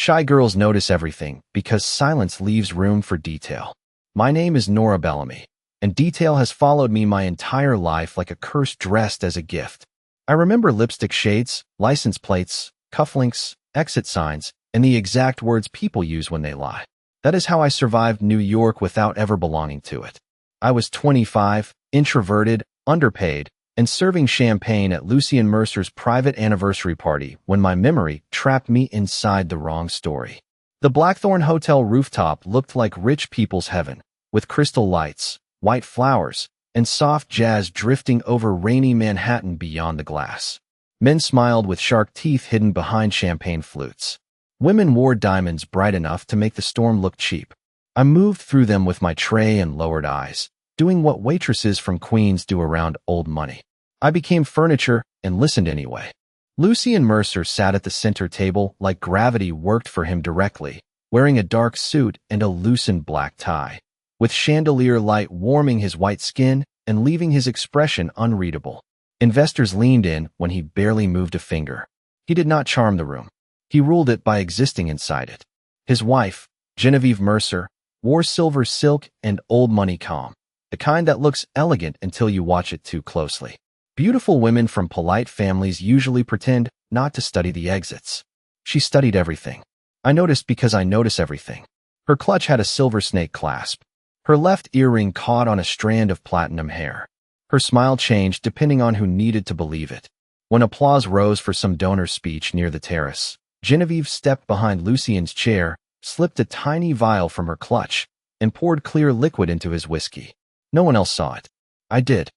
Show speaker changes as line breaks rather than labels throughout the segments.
Shy girls notice everything because silence leaves room for detail. My name is Nora Bellamy, and detail has followed me my entire life like a curse dressed as a gift. I remember lipstick shades, license plates, cufflinks, exit signs, and the exact words people use when they lie. That is how I survived New York without ever belonging to it. I was 25, introverted, underpaid, and serving champagne at Lucien Mercer's private anniversary party when my memory trapped me inside the wrong story. The Blackthorn Hotel rooftop looked like rich people's heaven, with crystal lights, white flowers, and soft jazz drifting over rainy Manhattan beyond the glass. Men smiled with shark teeth hidden behind champagne flutes. Women wore diamonds bright enough to make the storm look cheap. I moved through them with my tray and lowered eyes, doing what waitresses from Queens do around old money. I became furniture and listened anyway. Lucien Mercer sat at the center table like gravity worked for him directly, wearing a dark suit and a loosened black tie, with chandelier light warming his white skin and leaving his expression unreadable. Investors leaned in when he barely moved a finger. He did not charm the room. He ruled it by existing inside it. His wife, Genevieve Mercer, wore silver silk and old money calm, the kind that looks elegant until you watch it too closely. Beautiful women from polite families usually pretend not to study the exits. She studied everything. I noticed because I notice everything. Her clutch had a silver snake clasp. Her left earring caught on a strand of platinum hair. Her smile changed depending on who needed to believe it. When applause rose for some donor speech near the terrace, Genevieve stepped behind Lucien's chair, slipped a tiny vial from her clutch, and poured clear liquid into his whiskey. No one else saw it. I did.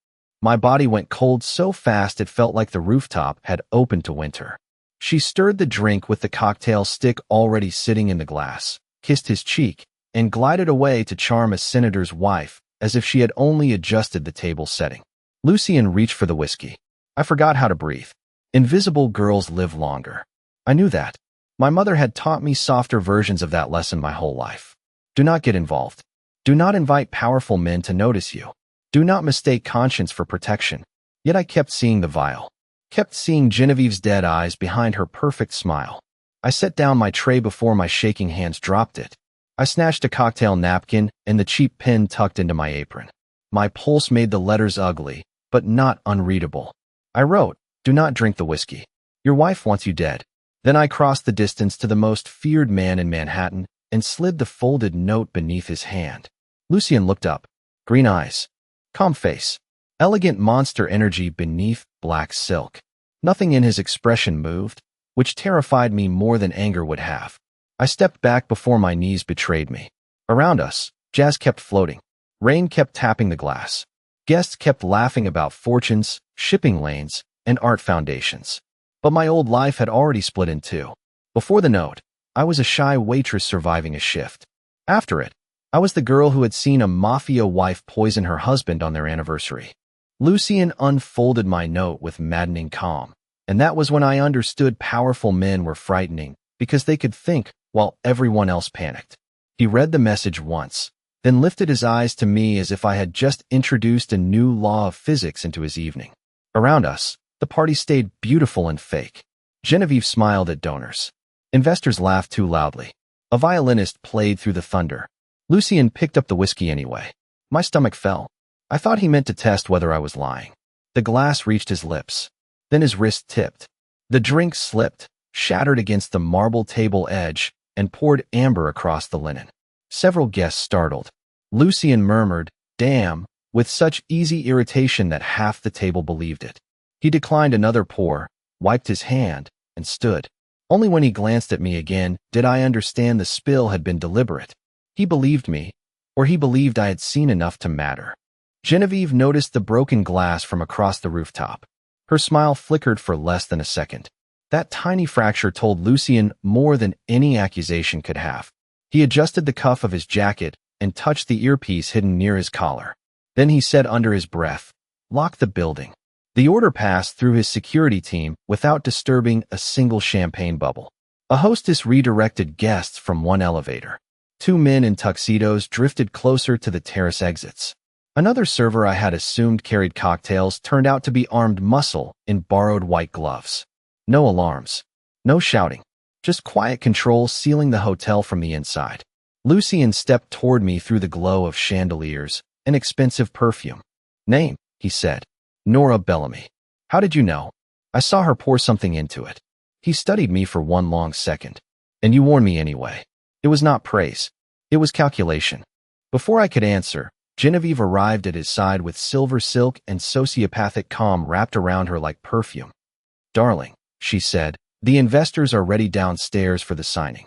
My body went cold so fast it felt like the rooftop had opened to winter. She stirred the drink with the cocktail stick already sitting in the glass, kissed his cheek, and glided away to charm a senator's wife as if she had only adjusted the table setting. Lucien reached for the whiskey. I forgot how to breathe. Invisible girls live longer. I knew that. My mother had taught me softer versions of that lesson my whole life. Do not get involved. Do not invite powerful men to notice you. Do not mistake conscience for protection. Yet I kept seeing the vial. Kept seeing Genevieve's dead eyes behind her perfect smile. I set down my tray before my shaking hands dropped it. I snatched a cocktail napkin and the cheap pen tucked into my apron. My pulse made the letters ugly, but not unreadable. I wrote, "Do not drink the whiskey. Your wife wants you dead." Then I crossed the distance to the most feared man in Manhattan and slid the folded note beneath his hand. Lucien looked up. Green eyes. Calm face. Elegant monster energy beneath black silk. Nothing in his expression moved, which terrified me more than anger would have. I stepped back before my knees betrayed me. Around us, jazz kept floating. Rain kept tapping the glass. Guests kept laughing about fortunes, shipping lanes, and art foundations. But my old life had already split in two. Before the note, I was a shy waitress surviving a shift. After it, I was the girl who had seen a Mafia wife poison her husband on their anniversary. Lucien unfolded my note with maddening calm, and that was when I understood powerful men were frightening because they could think while everyone else panicked. He read the message once, then lifted his eyes to me as if I had just introduced a new law of physics into his evening. Around us, the party stayed beautiful and fake. Genevieve smiled at donors. Investors laughed too loudly. A violinist played through the thunder. Lucien picked up the whiskey anyway. My stomach fell. I thought he meant to test whether I was lying. The glass reached his lips. Then his wrist tipped. The drink slipped, shattered against the marble table edge, and poured amber across the linen. Several guests startled. Lucien murmured, "Damn," with such easy irritation that half the table believed it. He declined another pour, wiped his hand, and stood. Only when he glanced at me again did I understand the spill had been deliberate. He believed me, or he believed I had seen enough to matter. Genevieve noticed the broken glass from across the rooftop. Her smile flickered for less than a second. That tiny fracture told Lucien more than any accusation could have. He adjusted the cuff of his jacket and touched the earpiece hidden near his collar. Then he said under his breath, "Lock the building." The order passed through his security team without disturbing a single champagne bubble. A hostess redirected guests from one elevator. Two men in tuxedos drifted closer to the terrace exits. Another server I had assumed carried cocktails turned out to be armed muscle in borrowed white gloves. No alarms. No shouting. Just quiet control sealing the hotel from the inside. Lucien stepped toward me through the glow of chandeliers and expensive perfume. Name, he said. Nora Bellamy. How did you know? I saw her pour something into it. He studied me for one long second. And you warned me anyway. It was not praise. It was calculation. Before I could answer, Genevieve arrived at his side with silver silk and sociopathic calm wrapped around her like perfume. Darling, she said, the investors are ready downstairs for the signing.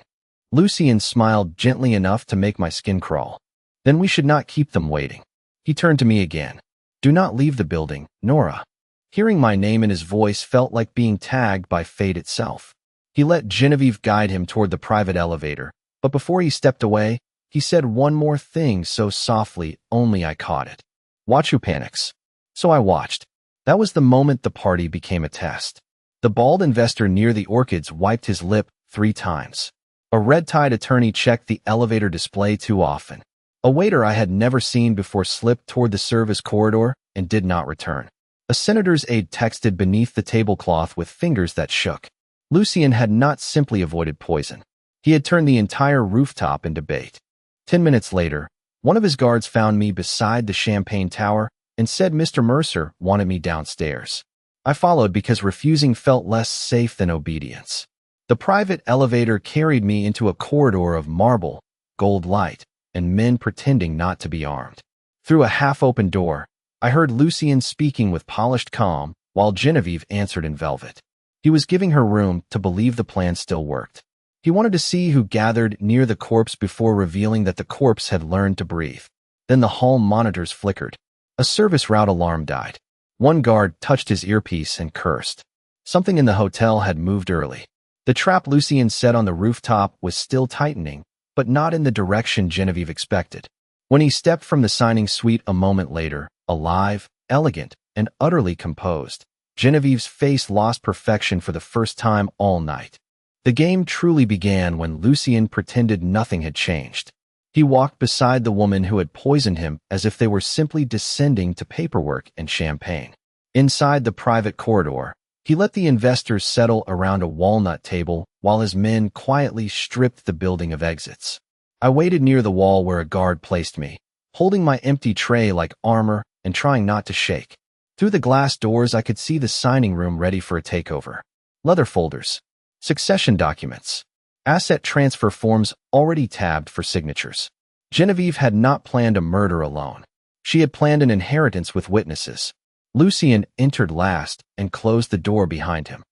Lucien smiled gently enough to make my skin crawl. Then we should not keep them waiting. He turned to me again. Do not leave the building, Nora. Hearing my name in his voice felt like being tagged by fate itself. He let Genevieve guide him toward the private elevator, but before he stepped away, he said one more thing so softly only I caught it. Watch who panics. So I watched. That was the moment the party became a test. The bald investor near the orchids wiped his lip 3 times. A red-tied attorney checked the elevator display too often. A waiter I had never seen before slipped toward the service corridor and did not return. A senator's aide texted beneath the tablecloth with fingers that shook. Lucien had not simply avoided poison. He had turned the entire rooftop into bait. 10 minutes later, one of his guards found me beside the champagne tower and said Mr. Mercer wanted me downstairs. I followed because refusing felt less safe than obedience. The private elevator carried me into a corridor of marble, gold light, and men pretending not to be armed. Through a half-open door, I heard Lucien speaking with polished calm, while Genevieve answered in velvet. He was giving her room to believe the plan still worked. He wanted to see who gathered near the corpse before revealing that the corpse had learned to breathe. Then the hall monitors flickered. A service route alarm died. One guard touched his earpiece and cursed. Something in the hotel had moved early. The trap Lucien set on the rooftop was still tightening, but not in the direction Genevieve expected. When he stepped from the signing suite a moment later, alive, elegant, and utterly composed, Genevieve's face lost perfection for the first time all night. The game truly began when Lucien pretended nothing had changed. He walked beside the woman who had poisoned him as if they were simply descending to paperwork and champagne. Inside the private corridor, he let the investors settle around a walnut table while his men quietly stripped the building of exits. I waited near the wall where a guard placed me, holding my empty tray like armor and trying not to shake. Through the glass doors, I could see the signing room ready for a takeover. Leather folders, succession documents, asset transfer forms already tabbed for signatures. Genevieve had not planned a murder alone. She had planned an inheritance with witnesses. Lucien entered last and closed the door behind him.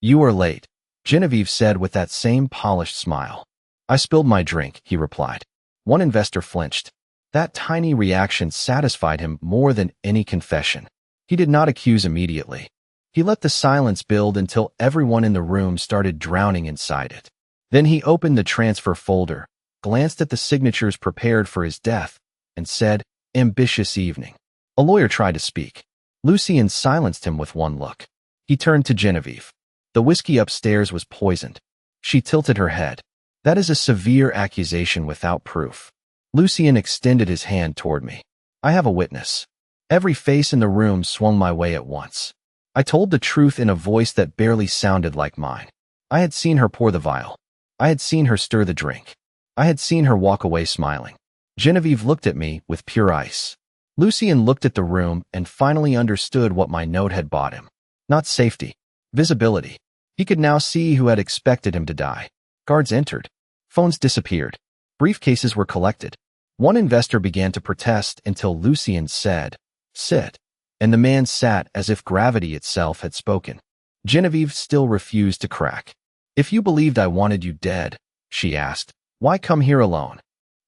You are late, Genevieve said with that same polished smile. I spilled my drink, he replied. One investor flinched. That tiny reaction satisfied him more than any confession. He did not accuse immediately. He let the silence build until everyone in the room started drowning inside it. Then he opened the transfer folder, glanced at the signatures prepared for his death, and said, "Ambitious evening." A lawyer tried to speak. Lucien silenced him with one look. He turned to Genevieve. The whiskey upstairs was poisoned. She tilted her head. That is a severe accusation without proof. Lucien extended his hand toward me. I have a witness. Every face in the room swung my way at once. I told the truth in a voice that barely sounded like mine. I had seen her pour the vial. I had seen her stir the drink. I had seen her walk away smiling. Genevieve looked at me with pure ice. Lucien looked at the room and finally understood what my note had bought him. Not safety. Visibility. He could now see who had expected him to die. Guards entered. Phones disappeared. Briefcases were collected. One investor began to protest until Lucien said, "Sit." And the man sat as if gravity itself had spoken. Genevieve still refused to crack. "If you believed I wanted you dead," she asked, "why come here alone?"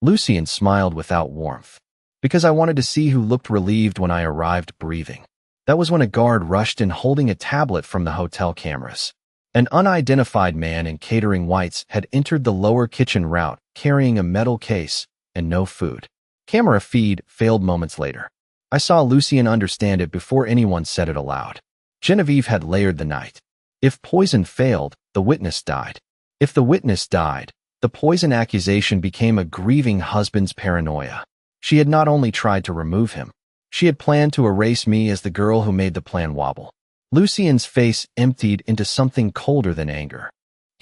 Lucien smiled without warmth. "Because I wanted to see who looked relieved when I arrived breathing." That was when a guard rushed in holding a tablet from the hotel cameras. An unidentified man in catering whites had entered the lower kitchen route carrying a metal case and no food. Camera feed failed moments later. I saw Lucien understand it before anyone said it aloud. Genevieve had layered the night. If poison failed, the witness died. If the witness died, the poison accusation became a grieving husband's paranoia. She had not only tried to remove him, she had planned to erase me as the girl who made the plan wobble. Lucien's face emptied into something colder than anger.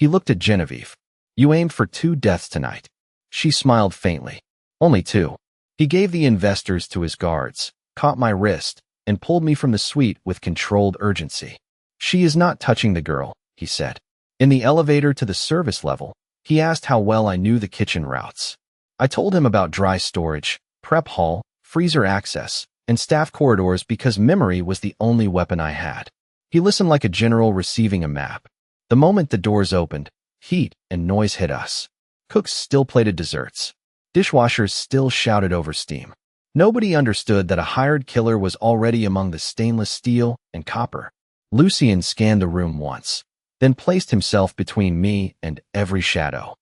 He looked at Genevieve. You aimed for 2 deaths tonight. She smiled faintly. Only 2. He gave the investors to his guards, caught my wrist, and pulled me from the suite with controlled urgency. She is not touching the girl, he said. In the elevator to the service level, he asked how well I knew the kitchen routes. I told him about dry storage, prep hall, freezer access, and staff corridors because memory was the only weapon I had. He listened like a general receiving a map. The moment the doors opened, heat and noise hit us. Cooks still plated desserts. Dishwashers still shouted over steam. Nobody understood that a hired killer was already among the stainless steel and copper. Lucien scanned the room once, then placed himself between me and every shadow.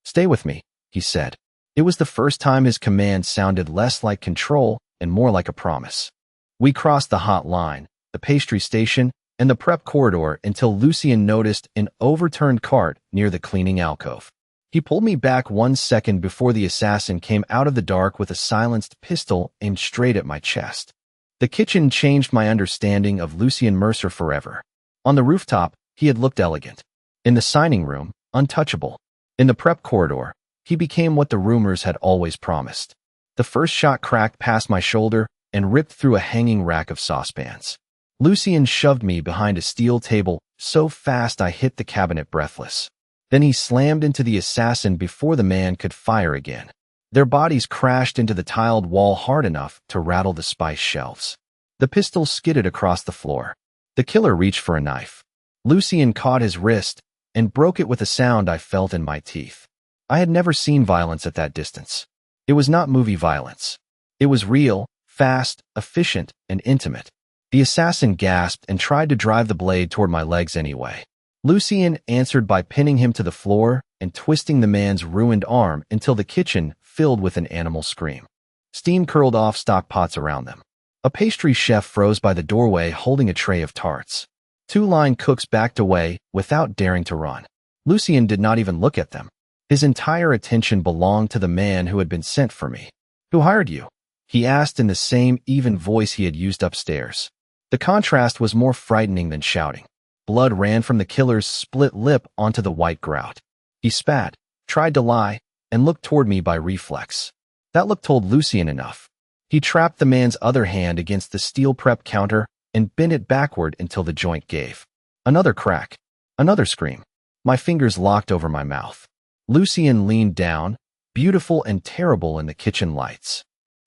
Stay with me, he said. It was the first time his command sounded less like control and more like a promise. We crossed the hot line, the pastry station, and the prep corridor until Lucien noticed an overturned cart near the cleaning alcove. He pulled me back 1 second before the assassin came out of the dark with a silenced pistol aimed straight at my chest. The kitchen changed my understanding of Lucien Mercer forever. On the rooftop, he had looked elegant. In the signing room, untouchable. In the prep corridor, he became what the rumors had always promised. The first shot cracked past my shoulder and ripped through a hanging rack of saucepans. Lucien shoved me behind a steel table so fast I hit the cabinet breathless. Then he slammed into the assassin before the man could fire again. Their bodies crashed into the tiled wall hard enough to rattle the spice shelves. The pistol skidded across the floor. The killer reached for a knife. Lucien caught his wrist and broke it with a sound I felt in my teeth. I had never seen violence at that distance. It was not movie violence. It was real, fast, efficient, and intimate. The assassin gasped and tried to drive the blade toward my legs anyway. Lucien answered by pinning him to the floor and twisting the man's ruined arm until the kitchen filled with an animal scream. Steam curled off stock pots around them. A pastry chef froze by the doorway holding a tray of tarts. 2 line cooks backed away without daring to run. Lucien did not even look at them. His entire attention belonged to the man who had been sent for me. Who hired you? He asked in the same even voice he had used upstairs. The contrast was more frightening than shouting. Blood ran from the killer's split lip onto the white grout. He spat, tried to lie, and looked toward me by reflex. That look told Lucien enough. He trapped the man's other hand against the steel prep counter and bent it backward until the joint gave. Another crack. Another scream. My fingers locked over my mouth. Lucien leaned down, beautiful and terrible in the kitchen lights.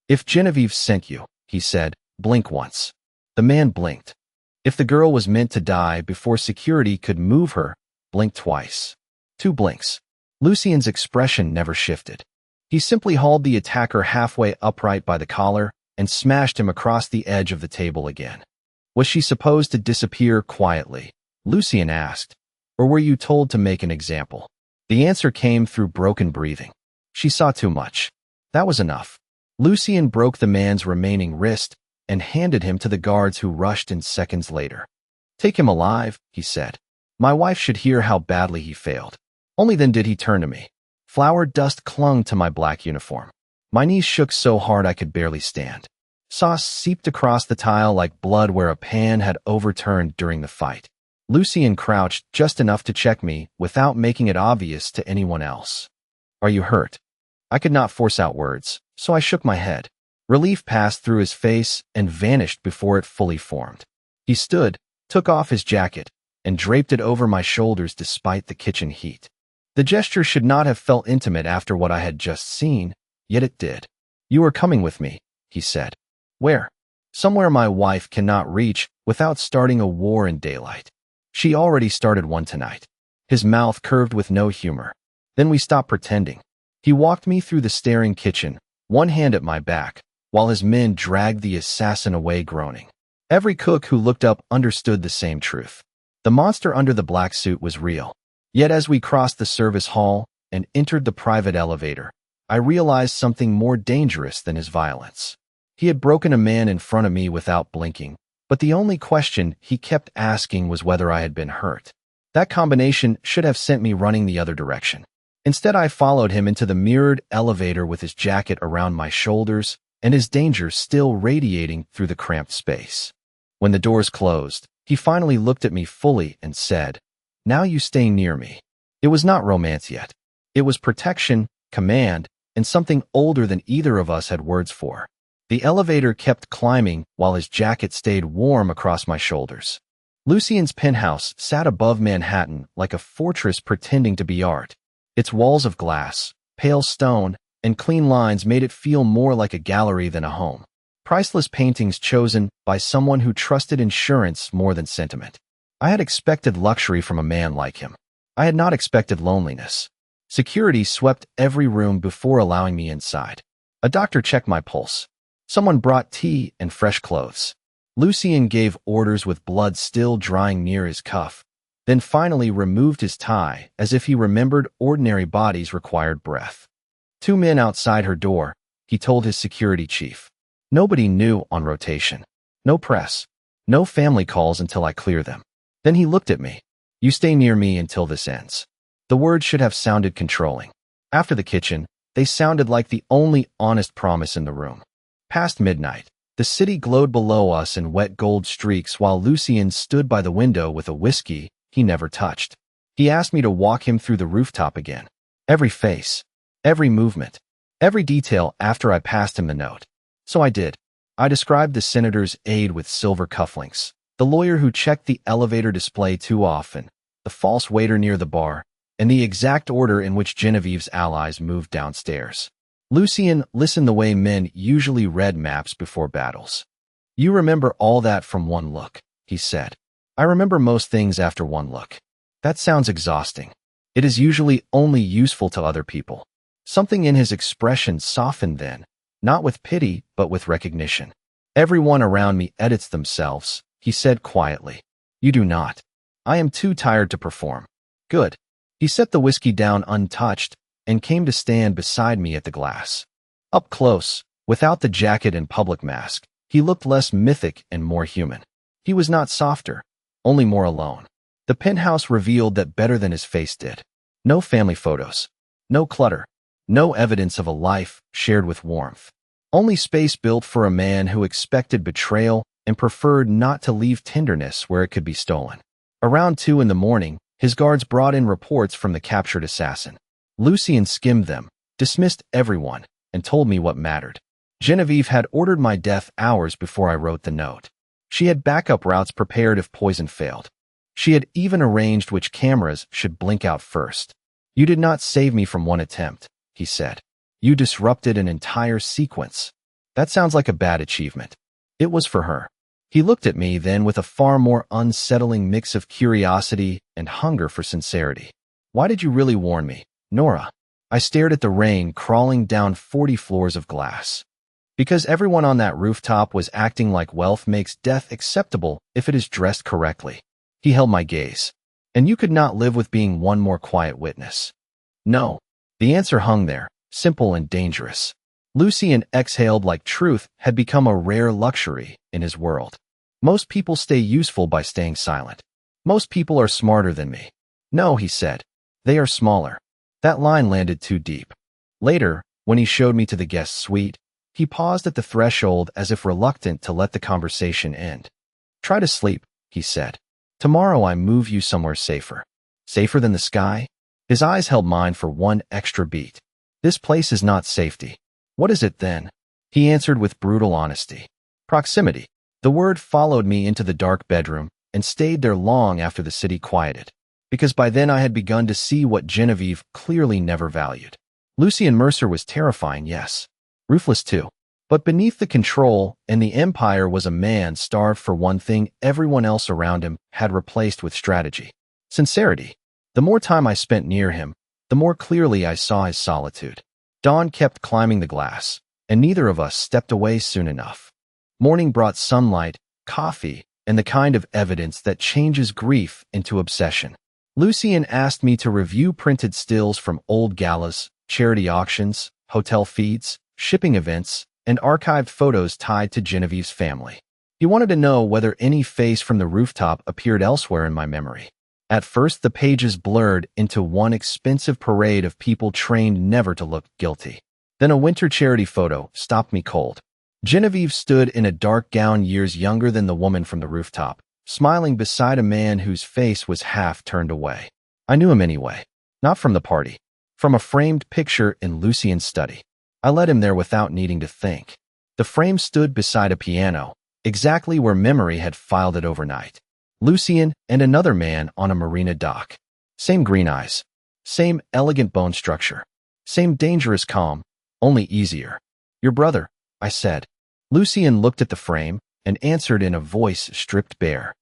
If Genevieve sent you, he said, blink once. The man blinked. If the girl was meant to die before security could move her, blink twice. 2 blinks. Lucien's expression never shifted. He simply hauled the attacker halfway upright by the collar and smashed him across the edge of the table again. Was she supposed to disappear quietly? Lucien asked. Or were you told to make an example? The answer came through broken breathing. She saw too much. That was enough. Lucien broke the man's remaining wrist and handed him to the guards who rushed in seconds later. Take him alive, he said. My wife should hear how badly he failed. Only then did he turn to me. Flour dust clung to my black uniform. My knees shook so hard I could barely stand. Sauce seeped across the tile like blood where a pan had overturned during the fight. Lucien crouched just enough to check me without making it obvious to anyone else. Are you hurt? I could not force out words, so I shook my head. Relief passed through his face and vanished before it fully formed. He stood, took off his jacket, and draped it over my shoulders despite the kitchen heat. The gesture should not have felt intimate after what I had just seen, yet it did. You are coming with me, he said. Where? Somewhere my wife cannot reach without starting a war in daylight. She already started one tonight. His mouth curved with no humor. Then we stopped pretending. He walked me through the staring kitchen, one hand at my back, while his men dragged the assassin away groaning. Every cook who looked up understood the same truth. The monster under the black suit was real. Yet as we crossed the service hall and entered the private elevator, I realized something more dangerous than his violence. He had broken a man in front of me without blinking, but the only question he kept asking was whether I had been hurt. That combination should have sent me running the other direction. Instead, I followed him into the mirrored elevator with his jacket around my shoulders and his danger still radiating through the cramped space. When the doors closed, he finally looked at me fully and said, "Now you stay near me." It was not romance yet. It was protection, command, and something older than either of us had words for. The elevator kept climbing while his jacket stayed warm across my shoulders. Lucien's penthouse sat above Manhattan like a fortress pretending to be art. Its walls of glass, pale stone, and clean lines made it feel more like a gallery than a home. Priceless paintings chosen by someone who trusted insurance more than sentiment. I had expected luxury from a man like him. I had not expected loneliness. Security swept every room before allowing me inside. A doctor checked my pulse. Someone brought tea and fresh clothes. Lucien gave orders with blood still drying near his cuff, then finally removed his tie as if he remembered ordinary bodies required breath. 2 men outside her door, he told his security chief. Nobody new on rotation. No press. No family calls until I clear them. Then he looked at me. You stay near me until this ends. The words should have sounded controlling. After the kitchen, they sounded like the only honest promise in the room. Past midnight, the city glowed below us in wet gold streaks while Lucien stood by the window with a whiskey he never touched. He asked me to walk him through the rooftop again. Every face, every movement, every detail after I passed him the note. So I did. I described the senator's aide with silver cufflinks, the lawyer who checked the elevator display too often, the false waiter near the bar, and the exact order in which Genevieve's allies moved downstairs. Lucien listened the way men usually read maps before battles. You remember all that from one look, he said. I remember most things after one look. That sounds exhausting. It is usually only useful to other people. Something in his expression softened then, not with pity, but with recognition. Everyone around me edits themselves, he said quietly. You do not. I am too tired to perform. Good. He set the whiskey down untouched and came to stand beside me at the glass. Up close, without the jacket and public mask, he looked less mythic and more human. He was not softer, only more alone. The penthouse revealed that better than his face did. No family photos. No clutter. No evidence of a life shared with warmth. Only space built for a man who expected betrayal and preferred not to leave tenderness where it could be stolen. Around 2 in the morning, his guards brought in reports from the captured assassin. Lucien skimmed them, dismissed everyone, and told me what mattered. Genevieve had ordered my death hours before I wrote the note. She had backup routes prepared if poison failed. She had even arranged which cameras should blink out first. You did not save me from one attempt, he said. You disrupted an entire sequence. That sounds like a bad achievement. It was for her. He looked at me then with a far more unsettling mix of curiosity and hunger for sincerity. Why did you really warn me, Nora? I stared at the rain crawling down 40 floors of glass. Because everyone on that rooftop was acting like wealth makes death acceptable if it is dressed correctly. He held my gaze. And you could not live with being one more quiet witness. No. The answer hung there, simple and dangerous. Lucien exhaled like truth had become a rare luxury in his world. Most people stay useful by staying silent. Most people are smarter than me. No, he said. They are smaller. That line landed too deep. Later, when he showed me to the guest suite, he paused at the threshold as if reluctant to let the conversation end. Try to sleep, he said. Tomorrow I move you somewhere safer. Safer than the sky? His eyes held mine for one extra beat. This place is not safety. What is it then? He answered with brutal honesty. Proximity. The word followed me into the dark bedroom and stayed there long after the city quieted, because by then I had begun to see what Genevieve clearly never valued. Lucien Mercer was terrifying, yes. Ruthless too. But beneath the control and the empire was a man starved for one thing everyone else around him had replaced with strategy. Sincerity. The more time I spent near him, the more clearly I saw his solitude. Dawn kept climbing the glass, and neither of us stepped away soon enough. Morning brought sunlight, coffee, and the kind of evidence that changes grief into obsession. Lucien asked me to review printed stills from old galas, charity auctions, hotel feeds, shipping events, and archived photos tied to Genevieve's family. He wanted to know whether any face from the rooftop appeared elsewhere in my memory. At first, the pages blurred into one expensive parade of people trained never to look guilty. Then a winter charity photo stopped me cold. Genevieve stood in a dark gown years younger than the woman from the rooftop, smiling beside a man whose face was half turned away. I knew him anyway. Not from the party. From a framed picture in Lucien's study. I led him there without needing to think. The frame stood beside a piano, exactly where memory had filed it overnight. Lucien and another man on a marina dock. Same green eyes. Same elegant bone structure. Same dangerous calm, only easier. Your brother, I said. Lucien looked at the frame and answered in a voice stripped bare.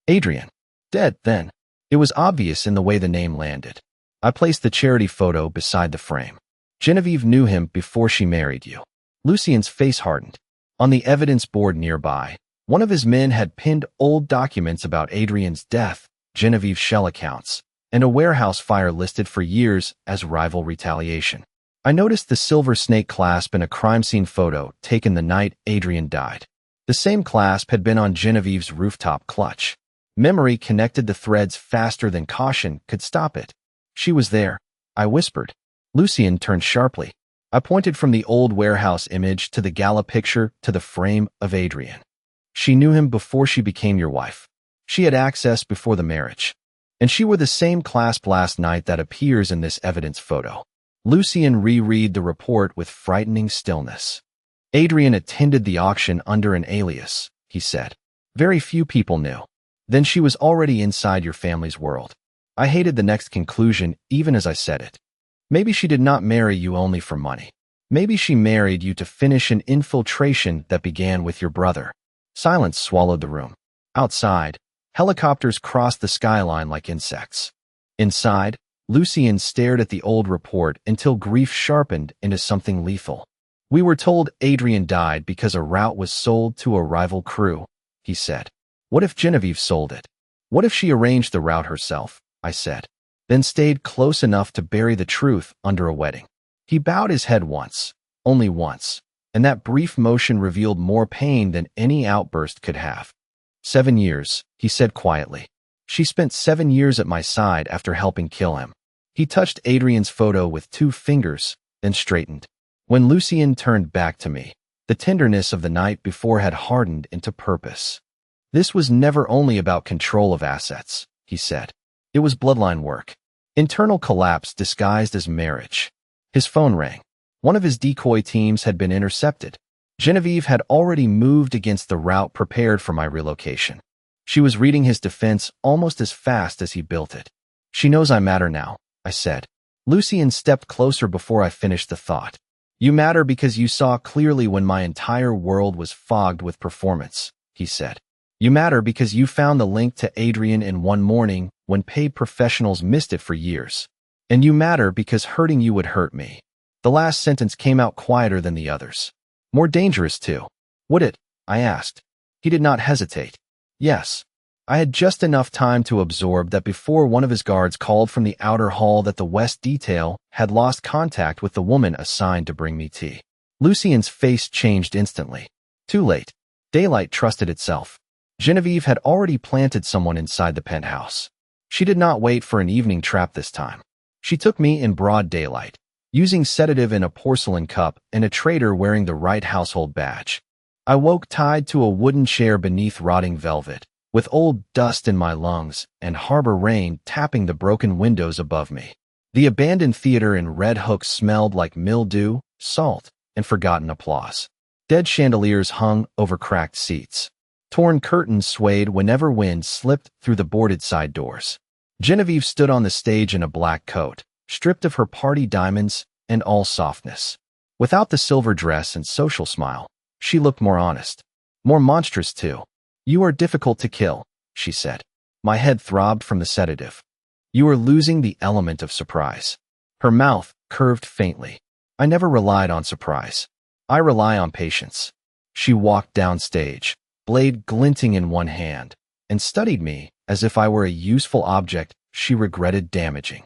Adrian. Dead, then. It was obvious in the way the name landed. I placed the charity photo beside the frame. Genevieve knew him before she married you. Lucien's face hardened. On the evidence board nearby, one of his men had pinned old documents about Adrian's death, Genevieve's shell accounts, and a warehouse fire listed for years as rival retaliation. I noticed the silver snake clasp in a crime scene photo taken the night Adrian died. The same clasp had been on Genevieve's rooftop clutch. Memory connected the threads faster than caution could stop it. She was there, I whispered. Lucien turned sharply. I pointed from the old warehouse image to the gala picture to the frame of Adrian. She knew him before she became your wife. She had access before the marriage. And she wore the same clasp last night that appears in this evidence photo. Lucien reread the report with frightening stillness. Adrian attended the auction under an alias, he said. Very few people knew. Then she was already inside your family's world. I hated the next conclusion even as I said it. Maybe she did not marry you only for money. Maybe she married you to finish an infiltration that began with your brother. Silence swallowed the room. Outside, helicopters crossed the skyline like insects. Inside, Lucien stared at the old report until grief sharpened into something lethal. We were told Adrian died because a route was sold to a rival crew, he said. What if Genevieve sold it? What if she arranged the route herself? I said. Then stayed close enough to bury the truth under a wedding. He bowed his head once, only once, and that brief motion revealed more pain than any outburst could have. 7 years, he said quietly. She spent 7 years at my side after helping kill him. He touched Adrian's photo with 2 fingers, then straightened. When Lucien turned back to me, the tenderness of the night before had hardened into purpose. This was never only about control of assets, he said. It was bloodline work. Internal collapse disguised as marriage. His phone rang. One of his decoy teams had been intercepted. Genevieve had already moved against the route prepared for my relocation. She was reading his defense almost as fast as he built it. She knows I matter now, I said. Lucien stepped closer before I finished the thought. You matter because you saw clearly when my entire world was fogged with performance, he said. You matter because you found the link to Adrian in one morning when paid professionals missed it for years. And you matter because hurting you would hurt me. The last sentence came out quieter than the others. More dangerous, too. Would it? I asked. He did not hesitate. Yes. I had just enough time to absorb that before one of his guards called from the outer hall that the West detail had lost contact with the woman assigned to bring me tea. Lucien's face changed instantly. Too late. Daylight trusted itself. Genevieve had already planted someone inside the penthouse. She did not wait for an evening trap this time. She took me in broad daylight, using sedative in a porcelain cup and a traitor wearing the right household badge. I woke tied to a wooden chair beneath rotting velvet, with old dust in my lungs and harbor rain tapping the broken windows above me. The abandoned theater in Red Hook smelled like mildew, salt, and forgotten applause. Dead chandeliers hung over cracked seats. Torn curtains swayed whenever wind slipped through the boarded side doors. Genevieve stood on the stage in a black coat, stripped of her party diamonds and all softness. Without the silver dress and social smile, she looked more honest. More monstrous, too. You are difficult to kill, she said. My head throbbed from the sedative. You are losing the element of surprise. Her mouth curved faintly. I never relied on surprise. I rely on patience. She walked downstage, blade glinting in one hand, and studied me as if I were a useful object she regretted damaging.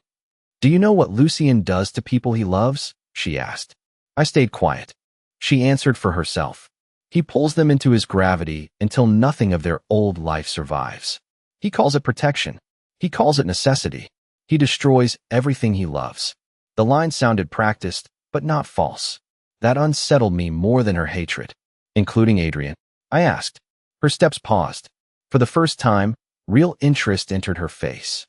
Do you know what Lucien does to people he loves? She asked. I stayed quiet. She answered for herself. He pulls them into his gravity until nothing of their old life survives. He calls it protection. He calls it necessity. He destroys everything he loves. The line sounded practiced, but not false. That unsettled me more than her hatred. Including Adrian? I asked. Her steps paused. For the first time, real interest entered her face.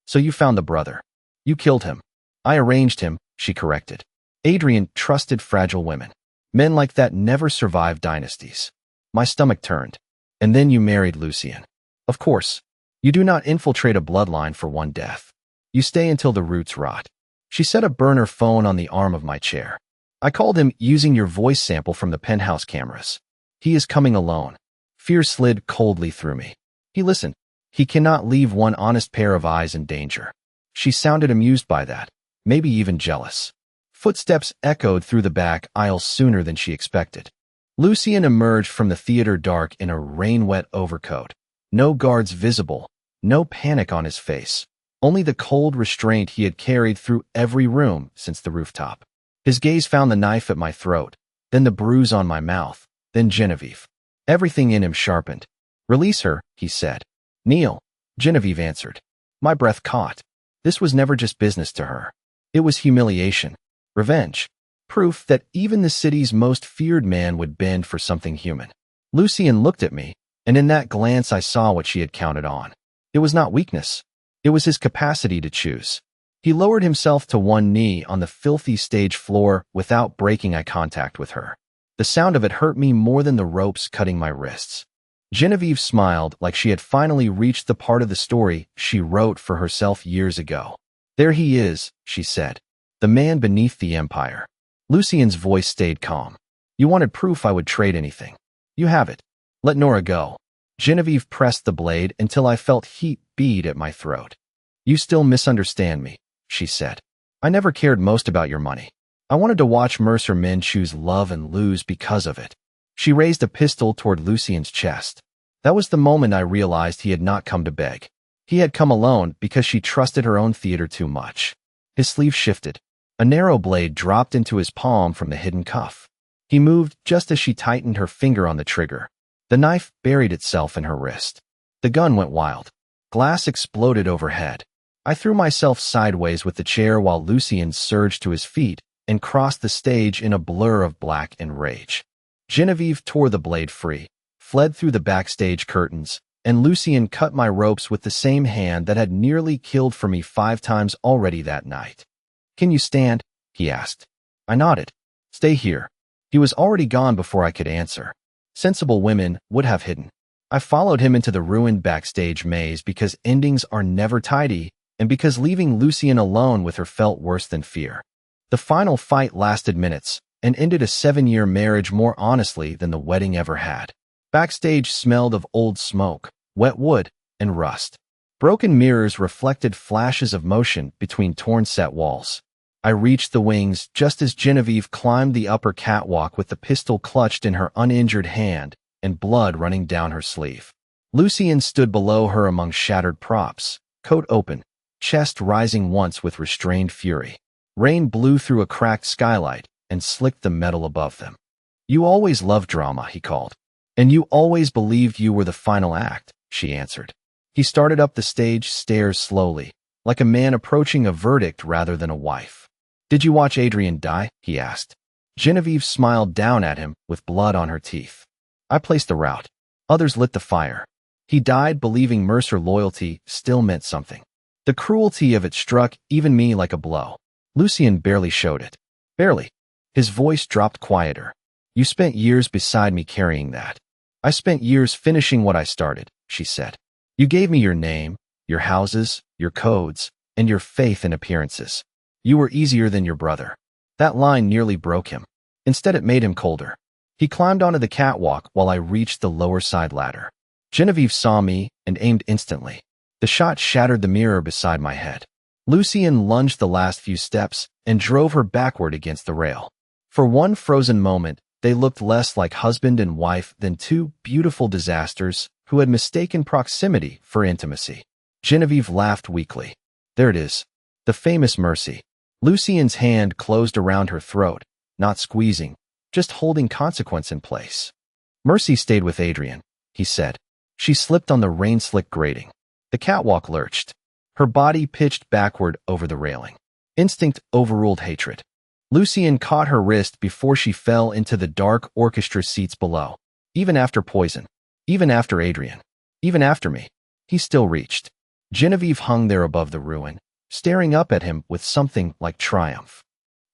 So you found the brother. You killed him. I arranged him, she corrected. Adrian trusted fragile women. Men like that never survive dynasties. My stomach turned. And then you married Lucien. Of course. You do not infiltrate a bloodline for one death. You stay until the roots rot. She set a burner phone on the arm of my chair. I called him using your voice sample from the penthouse cameras. He is coming alone. Fear slid coldly through me. He listened. He cannot leave one honest pair of eyes in danger. She sounded amused by that, maybe even jealous. Footsteps echoed through the back aisle sooner than she expected. Lucien emerged from the theater dark in a rain-wet overcoat. No guards visible, no panic on his face, only the cold restraint he had carried through every room since the rooftop. His gaze found the knife at my throat, then the bruise on my mouth, then Genevieve. Everything in him sharpened. Release her, he said. Kneel, Genevieve answered. My breath caught. This was never just business to her. It was humiliation, revenge, proof that even the city's most feared man would bend for something human. Lucien looked at me, and in that glance I saw what she had counted on. It was not weakness. It was his capacity to choose. He lowered himself to one knee on the filthy stage floor without breaking eye contact with her. The sound of it hurt me more than the ropes cutting my wrists. Genevieve smiled like she had finally reached the part of the story she wrote for herself years ago. There he is, she said. The man beneath the empire. Lucien's voice stayed calm. You wanted proof I would trade anything. You have it. Let Nora go. Genevieve pressed the blade until I felt heat bead at my throat. You still misunderstand me, she said. I never cared most about your money. I wanted to watch Mercer men choose love and lose because of it. She raised a pistol toward Lucien's chest. That was the moment I realized he had not come to beg. He had come alone because she trusted her own theater too much. His sleeve shifted. A narrow blade dropped into his palm from the hidden cuff. He moved just as she tightened her finger on the trigger. The knife buried itself in her wrist. The gun went wild. Glass exploded overhead. I threw myself sideways with the chair while Lucien surged to his feet and crossed the stage in a blur of black and rage. Genevieve tore the blade free, fled through the backstage curtains, and Lucien cut my ropes with the same hand that had nearly killed for me 5 times already that night. Can you stand? He asked. I nodded. Stay here. He was already gone before I could answer. Sensible women would have hidden. I followed him into the ruined backstage maze because endings are never tidy, and because leaving Lucien alone with her felt worse than fear. The final fight lasted minutes, and ended a 7-year marriage more honestly than the wedding ever had. Backstage smelled of old smoke, wet wood, and rust. Broken mirrors reflected flashes of motion between torn set walls. I reached the wings just as Genevieve climbed the upper catwalk with the pistol clutched in her uninjured hand and blood running down her sleeve. Lucien stood below her among shattered props, coat open, chest rising once with restrained fury. Rain blew through a cracked skylight and slicked the metal above them. You always loved drama, he called. And you always believed you were the final act, she answered. He started up the stage stairs slowly, like a man approaching a verdict rather than a wife. Did you watch Adrian die? He asked. Genevieve smiled down at him with blood on her teeth. I placed the route. Others lit the fire. He died believing Mercer loyalty still meant something. The cruelty of it struck even me like a blow. Lucien barely showed it. Barely. His voice dropped quieter. You spent years beside me carrying that. I spent years finishing what I started, she said. You gave me your name, your houses, your codes, and your faith in appearances. You were easier than your brother. That line nearly broke him. Instead, it made him colder. He climbed onto the catwalk while I reached the lower side ladder. Genevieve saw me and aimed instantly. The shot shattered the mirror beside my head. Lucien lunged the last few steps and drove her backward against the rail. For one frozen moment, they looked less like husband and wife than 2 beautiful disasters who had mistaken proximity for intimacy. Genevieve laughed weakly. There it is. The famous mercy. Lucien's hand closed around her throat, not squeezing, just holding consequence in place. Mercy stayed with Adrian, he said. She slipped on the rain-slick grating. The catwalk lurched. Her body pitched backward over the railing. Instinct overruled hatred. Lucien caught her wrist before she fell into the dark orchestra seats below. Even after poison. Even after Adrian. Even after me. He still reached. Genevieve hung there above the ruin, staring up at him with something like triumph.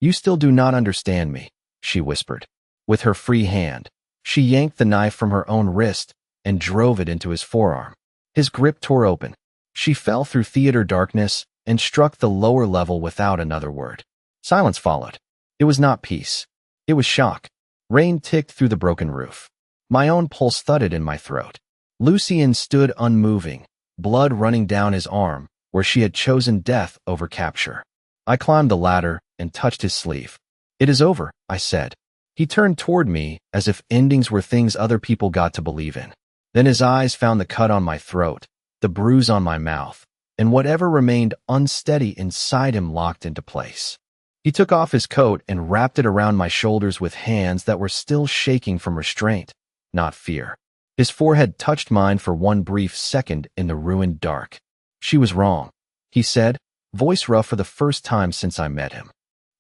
"You still do not understand me," she whispered. With her free hand, she yanked the knife from her own wrist and drove it into his forearm. His grip tore open. She fell through theater darkness and struck the lower level without another word. Silence followed. It was not peace. It was shock. Rain ticked through the broken roof. My own pulse thudded in my throat. Lucien stood unmoving, blood running down his arm, where she had chosen death over capture. I climbed the ladder and touched his sleeve. "It is over," I said. He turned toward me as if endings were things other people got to believe in. Then his eyes found the cut on my throat, the bruise on my mouth, and whatever remained unsteady inside him locked into place. He took off his coat and wrapped it around my shoulders with hands that were still shaking from restraint, not fear. His forehead touched mine for one brief second in the ruined dark. "She was wrong," he said, voice rough for the first time since I met him.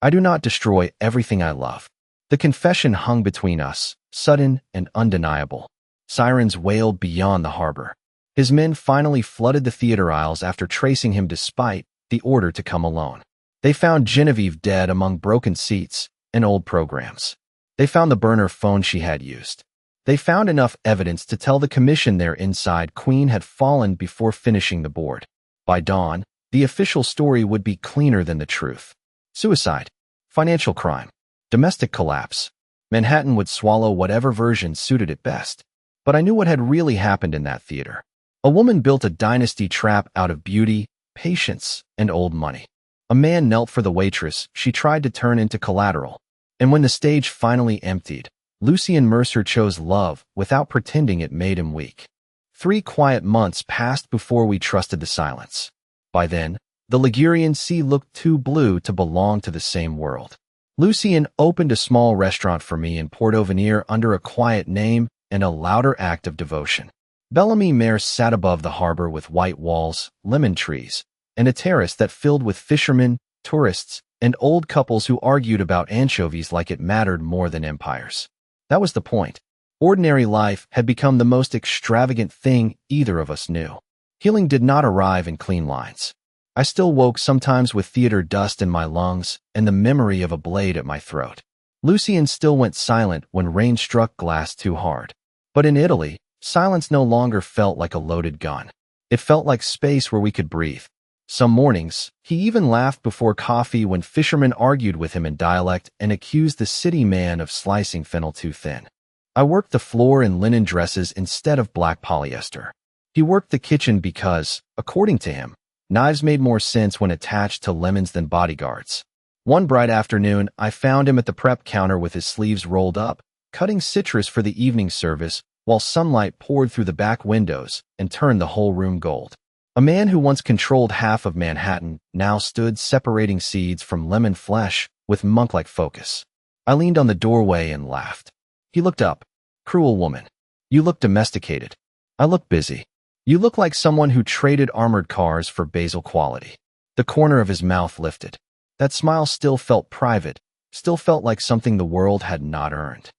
"I do not destroy everything I love." The confession hung between us, sudden and undeniable. Sirens wailed beyond the harbor. His men finally flooded the theater aisles after tracing him despite the order to come alone. They found Genevieve dead among broken seats and old programs. They found the burner phone she had used. They found enough evidence to tell the commission their inside queen had fallen before finishing the board. By dawn, the official story would be cleaner than the truth. Suicide, financial crime, domestic collapse. Manhattan would swallow whatever version suited it best. But I knew what had really happened in that theater. A woman built a dynasty trap out of beauty, patience, and old money. A man knelt for the waitress she tried to turn into collateral. And when the stage finally emptied, Lucien Mercer chose love without pretending it made him weak. 3 quiet months passed before we trusted the silence. By then, the Ligurian Sea looked too blue to belong to the same world. Lucien opened a small restaurant for me in Porto Venere under a quiet name and a louder act of devotion. Bellamy Mare sat above the harbor with white walls, lemon trees, and a terrace that filled with fishermen, tourists, and old couples who argued about anchovies like it mattered more than empires. That was the point. Ordinary life had become the most extravagant thing either of us knew. Healing did not arrive in clean lines. I still woke sometimes with theater dust in my lungs and the memory of a blade at my throat. Lucien still went silent when rain struck glass too hard. But in Italy, silence no longer felt like a loaded gun. It felt like space where we could breathe. Some mornings, he even laughed before coffee when fishermen argued with him in dialect and accused the city man of slicing fennel too thin. I worked the floor in linen dresses instead of black polyester. He worked the kitchen because, according to him, knives made more sense when attached to lemons than bodyguards. One bright afternoon, I found him at the prep counter with his sleeves rolled up, cutting citrus for the evening service while sunlight poured through the back windows and turned the whole room gold. A man who once controlled half of Manhattan now stood separating seeds from lemon flesh with monk-like focus. I leaned on the doorway and laughed. He looked up. "Cruel woman. You look domesticated. I look busy. You look like someone who traded armored cars for basil quality." The corner of his mouth lifted. That smile still felt private, still felt like something the world had not earned.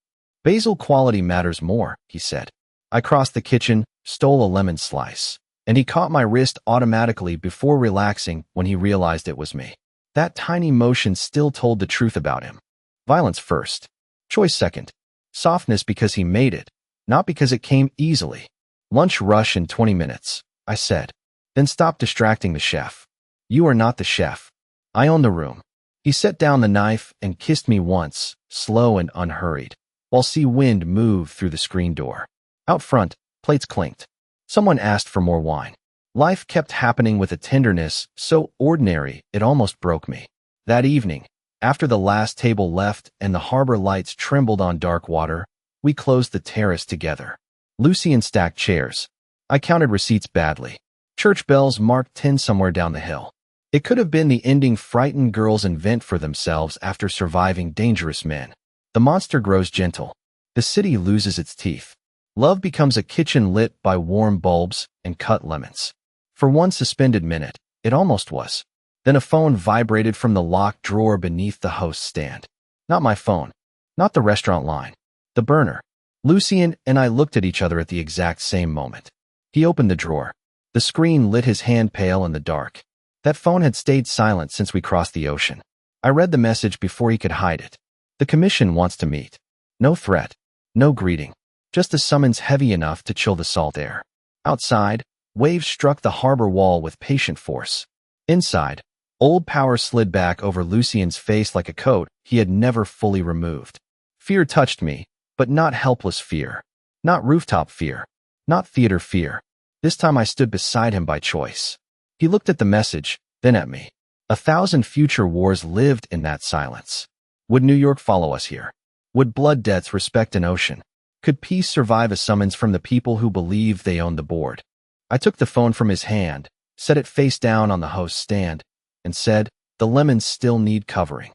"Basil quality matters more," he said. I crossed the kitchen, stole a lemon slice, and he caught my wrist automatically before relaxing when he realized it was me. That tiny motion still told the truth about him. Violence first. Choice second. Softness because he made it, not because it came easily. "Lunch rush in 20 minutes, I said. "Then stop distracting the chef. You are not the chef. I own the room." He set down the knife and kissed me once, slow and unhurried, while sea wind moved through the screen door. Out front, plates clinked. Someone asked for more wine. Life kept happening with a tenderness so ordinary it almost broke me. That evening, after the last table left and the harbor lights trembled on dark water, we closed the terrace together. Lucien stacked chairs. I counted receipts badly. Church bells marked 10 somewhere down the hill. It could have been the ending frightened girls invent for themselves after surviving dangerous men. The monster grows gentle. The city loses its teeth. Love becomes a kitchen lit by warm bulbs and cut lemons. For one suspended minute, it almost was. Then a phone vibrated from the locked drawer beneath the host's stand. Not my phone. Not the restaurant line. The burner. Lucien and I looked at each other at the exact same moment. He opened the drawer. The screen lit his hand pale in the dark. That phone had stayed silent since we crossed the ocean. I read the message before he could hide it. The commission wants to meet. No threat, no greeting, just a summons heavy enough to chill the salt air. Outside, waves struck the harbor wall with patient force. Inside, old power slid back over Lucien's face like a coat he had never fully removed. Fear touched me, but not helpless fear. Not rooftop fear. Not theater fear. This time I stood beside him by choice. He looked at the message, then at me. 1,000 future wars lived in that silence. Would New York follow us here? Would blood debts respect an ocean? Could peace survive a summons from the people who believe they own the board? I took the phone from his hand, set it face down on the host's stand, and said, "The lemons still need covering."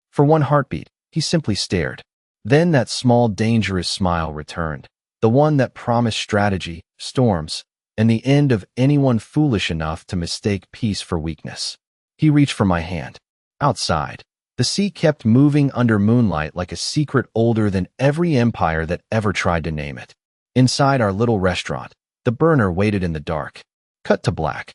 For one heartbeat, he simply stared. Then that small, dangerous smile returned, the one that promised strategy, storms, and the end of anyone foolish enough to mistake peace for weakness. He reached for my hand. Outside, the sea kept moving under moonlight like a secret older than every empire that ever tried to name it. Inside our little restaurant, the burner waited in the dark. Cut to black.